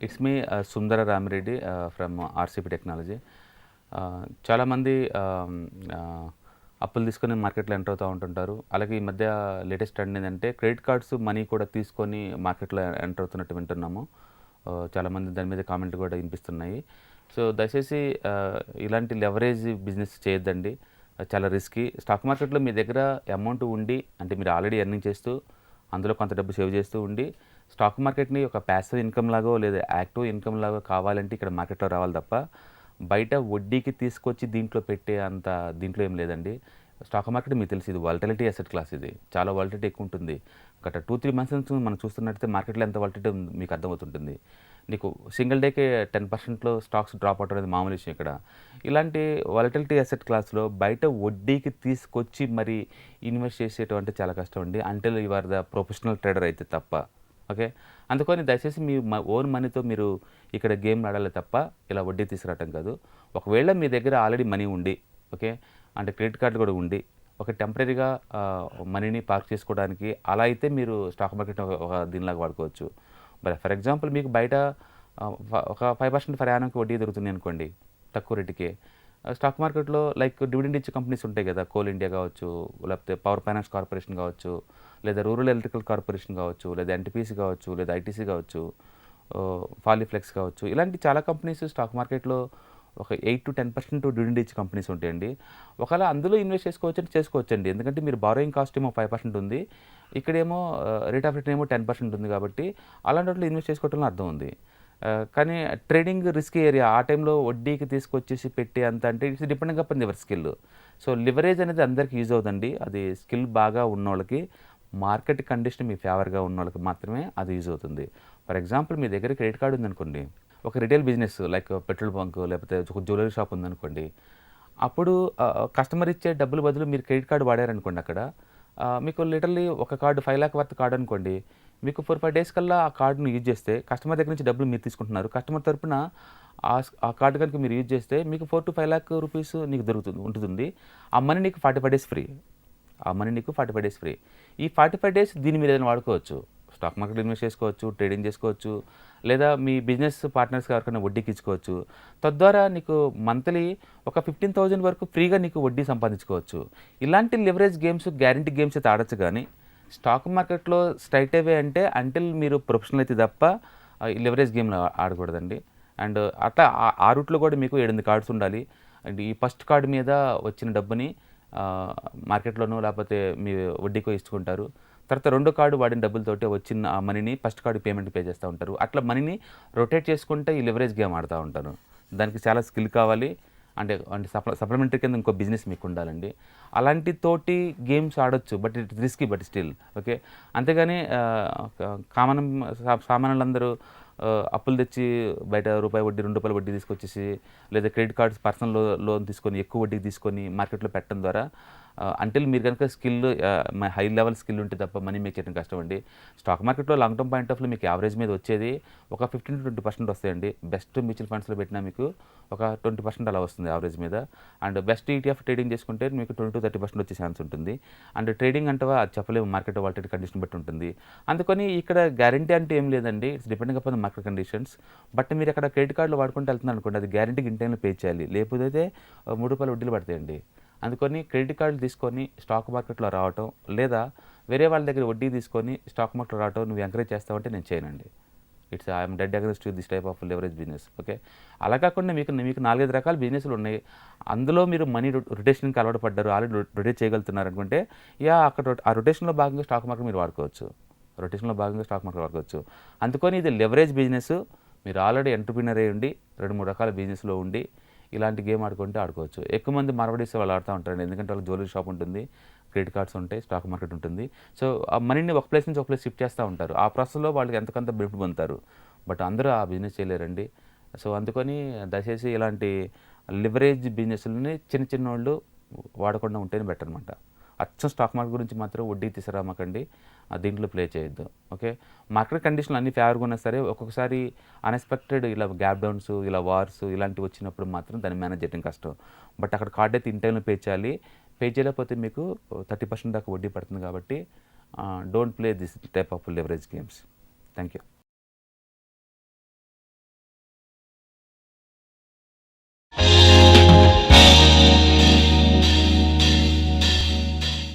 It's me Sundara Ramireddy from RCP technology. చాలామంది అప్పులు తీసుకొని మార్కెట్లో ఎంటర్ అవుతూ ఉంటుంటారు. అలాగే ఈ మధ్య లేటెస్ట్ ట్రెండ్ ఏంటంటే క్రెడిట్ కార్డ్స్ మనీ కూడా తీసుకొని మార్కెట్లో ఎంటర్ అవుతున్నట్టు వింటున్నాము. చాలామంది దాని మీద కామెంట్లు కూడా వినిపిస్తున్నాయి. సో దయచేసి ఇలాంటి లెవరేజ్ బిజినెస్ చేయొద్దండి. చాలా రిస్కీ. స్టాక్ మార్కెట్లో మీ దగ్గర అమౌంట్ ఉండి, అంటే మీరు ఆల్రెడీ ఎర్నింగ్ చేస్తూ అందులో కొంత డబ్బు సేవ్ చేస్తూ ఉండి, స్టాక్ మార్కెట్ని ఒక ప్యాసివ్ ఇన్కమ్ లాగో లేదా యాక్టివ్ ఇన్కమ్ లాగో కావాలంటే ఇక్కడ మార్కెట్లో రావాలి తప్ప బయట వడ్డీకి తీసుకొచ్చి దీంట్లో పెట్టే అంత దీంట్లో ఏం లేదండి. స్టాక్ మార్కెట్ మీకు తెలుసు, ఇది వాలటిలిటీ అసెట్ క్లాస్. ఇది చాలా వాలటిలిటీ ఎక్కువ ఉంటుంది. గత 2-3 మంత్స్ నుంచి మనం చూస్తున్నట్టయితే మార్కెట్లో ఎంత వాలటిలిటీ మీకు అర్థమవుతుంటుంది. నీకు సింగిల్ డేకే 10%లో స్టాక్స్ డ్రాప్ అవడం అనేది మామూలు విషయం ఇక్కడ. ఇలాంటి వాలటిలిటీ అసెట్ క్లాస్లో బయట వడ్డీకి తీసుకొచ్చి మరి ఇన్వెస్ట్ చేసేటువంటి చాలా కష్టం అండి, until you are the professional trader అయితే తప్ప. ఓకే, అందుకని దయచేసి మీ ఓన్ మనీతో మీరు ఇక్కడ గేమ్ ఆడాలి తప్ప ఇలా వడ్డీ తీసుకురావటం కాదు. ఒకవేళ మీ దగ్గర ఆల్రెడీ మనీ ఉండి, ఓకే, అంటే క్రెడిట్ కార్డు కూడా ఉండి ఒక టెంపరీగా మనీని పార్క్ చేసుకోవడానికి అలా అయితే మీరు స్టాక్ మార్కెట్ ఒక దీనిలాగా వాడుకోవచ్చు. మరి ఫర్ ఎగ్జాంపుల్ మీకు బయట ఒక 5% ఫర్ యానంకి వడ్డీ దొరుకుతుంది అనుకోండి, తక్కువ రేటుకే. స్టాక్ మార్కెట్లో లైక్ డివిడెండ్ ఇచ్చే కంపెనీస్ ఉంటాయి కదా, కోల్ ఇండియా కావచ్చు, లేకపోతే పవర్ ఫైనాన్స్ కార్పొరేషన్ కావచ్చు, లేదా రూరల్ ఎలక్ట్రికల్ కార్పొరేషన్ కావచ్చు, లేదా ఎన్టీపీసీ కావచ్చు, లేదా ఐటీసీ కావచ్చు, ఫాలిఫ్లెక్స్ కావచ్చు, ఇలాంటి చాలా కంపెనీస్ స్టాక్ మార్కెట్లో ఒక 8-10% డివిడెండ్ ఇచ్చే కంపెనీస్ ఉంటాయండి. ఒకవేళ అందులో ఇన్వెస్ట్ చేసుకోవచ్చండి. ఎందుకంటే మీరు బారోయింగ్ కాస్ట్ ఏమో 5% ఉంది, ఇక్కడేమో రేట్ ఆఫ్ రిటర్న్ ఏమో 10% ఉంది. కాబట్టి అలాంటి వాటిలో ఇన్వెస్ట్ చేసుకోవడంలో అర్థం ఉంది. కానీ ట్రేడింగ్ రిస్కీ ఏరియా. ఆ టైంలో వడ్డీకి తీసుకొచ్చేసి పెట్టే అంత అంటే it's depending upon your skill. So leverage అనేది అందరికీ యూజ్ అవుతుందండి. అది స్కిల్ బాగా ఉన్నోళ్ళకి, మార్కెట్ కండిషన్ మీ ఫేవర్గా ఉన్న వాళ్ళకి మాత్రమే అది యూజ్ అవుతుంది. ఫర్ ఎగ్జాంపుల్ మీ దగ్గర క్రెడిట్ కార్డు ఉందనుకోండి, ఒక retail business like petrol bunk లేకపోతే ఒక జ్యువెలరీ షాప్ ఉందనుకోండి, అప్పుడు కస్టమర్ ఇచ్చే డబ్బులు బదులు మీరు క్రెడిట్ కార్డు వాడారనుకోండి, అక్కడ మీకు లిటరల్లీ ఒక కార్డు 5 లక్షల వర్త్ కార్డు అనుకోండి, మీకు 4-5 డేస్ కల్లా ఆ కార్డును యూజ్ చేస్తే కస్టమర్ దగ్గర నుంచి డబ్బులు మీరు తీసుకుంటున్నారు. కస్టమర్ తరపున ఆ కార్డు కనుక మీరు యూజ్ చేస్తే మీకు 4-5 లాక్ రూపీస్ నీకు ఉంటుంది. ఆ మనీ నీకు 45 డేస్ ఫ్రీ. ఆ మనీ నీకు 45 డేస్ ఫ్రీ. ఈ 45 డేస్ దీన్ని మీరు ఏదైనా వాడుకోవచ్చు. స్టాక్ మార్కెట్ ఇన్వెస్ట్ చేసుకోవచ్చు, ట్రేడింగ్ చేసుకోవచ్చు, లేదా మీ బిజినెస్ పార్ట్నర్స్కి ఎవరికైనా వడ్డీకి ఇచ్చుకోవచ్చు. తద్వారా నీకు మంత్లీ ఒక 15,000 వరకు ఫ్రీగా నీకు వడ్డీ సంపాదించుకోవచ్చు. ఇలాంటి లివరేజ్ గేమ్స్, గ్యారంటీ గేమ్స్ అయితే ఆడొచ్చు. కానీ స్టాక్ మార్కెట్లో స్ట్రైట్ అవే అంటే అంటిల్ మీరు ప్రొఫెషనల్ అయితే తప్ప లివరేజ్ గేమ్లో ఆడకూడదండి. అండ్ అట్లా ఆ రూట్లో కూడా మీకు 7-8 కార్డ్స్ ఉండాలి. అండ్ ఈ ఫస్ట్ కార్డు మీద వచ్చిన డబ్బుని మార్కెట్లోనో లేకపోతే మీ వడ్డీకో ఇచ్చుకుంటారు. తర్వాత రెండో కార్డు వాడిన డబ్బులతోటి వచ్చిన ఆ మనీని ఫస్ట్ కార్డు పేమెంట్ పే చేస్తూ ఉంటారు. అట్లా మనీని రొటేట్ చేసుకుంటే ఈ లివరేజ్ గేమ్ ఆడుతూ ఉంటారు. దానికి చాలా స్కిల్ కావాలి. అంటే అంటే సప్లిమెంటరీ కింద ఇంకో బిజినెస్ మీకు ఉండాలండి. అలాంటి తోటి గేమ్స్ ఆడొచ్చు, but it risky, but still okay. అంతేగాని సామాన్యులందరూ అప్పులు తెచ్చి బయట రూపాయి వడ్డీ, ₹2 వడ్డీ తీసుకొచ్చేసి, లేదా క్రెడిట్ కార్డ్స్ పర్సనల్ లోన్ తీసుకొని ఎక్కువ వడ్డీకి తీసుకొని మార్కెట్లో పెట్టడం ద్వారా అంటిల్ మీరు కనుక స్కిల్ హై లెవెల్ స్కిల్ ఉంటే తప్ప మనీ మేక్ చేయడం కష్టం అండి. స్టాక్ మార్కెట్లో long term point of view మీకు యావరేజ్ మీద వచ్చేది ఒక 15-20% వస్తాయండి. బెస్ట్ మ్యూచువల్ ఫండ్స్లో పెట్టినా మీకు ఒక 20% అలా వస్తుంది యావరేజ్ మీద. అండ్ బెస్ట్ ఈటీఎఫ్ ట్రేడింగ్ చేసుకుంటే మీకు 20-30% వచ్చే ఛాన్స్ ఉంటుంది. అండ్ ట్రేడింగ్ అంటే అది చెప్పలేము, మార్కెట్ వాలటిలిటీ కండిషన్ బట్టి ఉంటుంది. అందుకని ఇక్కడ గ్యారంటీ అంటే ఏం లేదండి, it's depending upon the market conditions. But మీరు అక్కడ క్రెడిట్ కార్డులో వాడుకుంటూ వెళ్తున్నారు అనుకోండి, అది గ్యారంటీకి ఇన్ టైంలో పే చేయాలి, లేకపోతే ₹3 వడ్డీలు పడతాయండి. అందుకని క్రెడిట్ కార్డులు తీసుకొని స్టాక్ మార్కెట్లో రావటం, లేదా వేరే వాళ్ళ దగ్గర వడ్డీ తీసుకొని స్టాక్ మార్కెట్లో రావటం నువ్వు ఎంకరేజ్ చేస్తావంటే నేను చేయనండి. I'm dead against this type of leverage business. Okay, అలా కాకుండా మీకు 4-5 రకాల బిజినెస్లు ఉన్నాయి, అందులో మీరు మనీ రొటేషన్కి అలవాటు పడ్డారు, ఆల్రెడీ రొటేట్ చేయగలుగుతున్నారు అనుకుంటే అక్కడ ఆ రొటేషన్లో భాగంగా స్టాక్ మార్కెట్ మీరు వాడుకోవచ్చు. అందుకని ఇది లెవరేజ్ బిజినెస్. మీరు ఆల్రెడీ ఎంటర్‌ప్రెన్యూర్ అయ్యి ఉండి 2-3 రకాల బిజినెస్లో ఉండి ఇలాంటి గేమ్ ఆడుకోవచ్చు. ఎక్కువ మంది మార్వాడీస్ వాళ్ళు ఆడుతూ ఉంటారండి. ఎందుకంటే వాళ్ళకి జ్యువెలరీ షాప్ ఉంటుంది, క్రెడిట్ కార్డ్స్ ఉంటాయి, స్టాక్ మార్కెట్ ఉంటుంది. సో ఆ మనీని ఒక ప్లేస్ నుంచి ఒక ప్లేస్ షిఫ్ట్ చేస్తూ ఉంటారు. ఆ ప్రాసెస్లో వాళ్ళకి ఎంతకంత బెనిఫిట్ పొందుతారు. బట్ అందరూ ఆ బిజినెస్ చేయలేరండి. సో అందుకని దయచేసి ఇలాంటి లివరేజ్ బిజినెస్లని చిన్నోళ్ళు వాడకుండా ఉంటేనే బెటర్ అనమాట. అచ్చం స్టాక్ మార్కెట్ గురించి మాత్రం వడ్డీ తీసుకురామకండి, దీంట్లో ప్లే చేయొద్దు. ఓకే, మార్కెట్ కండిషన్లు అన్ని ఫేవర్గా ఉన్నా సరే ఒక్కొక్కసారి అన్ఎక్స్పెక్టెడ్ ఇలా గ్యాప్ డౌన్స్, ఇలా వార్స్ ఇలాంటివి వచ్చినప్పుడు మాత్రం దాన్ని మేనేజ్ చేయడం కష్టం. బట్ అక్కడ కార్డ్ అయితే ఇన్ టైంలో పే చేయాలి. పే చేయలేకపోతే మీకు 30% దాకా వడ్డీ పడుతుంది. కాబట్టి don't play this type of leverage games. Thank you.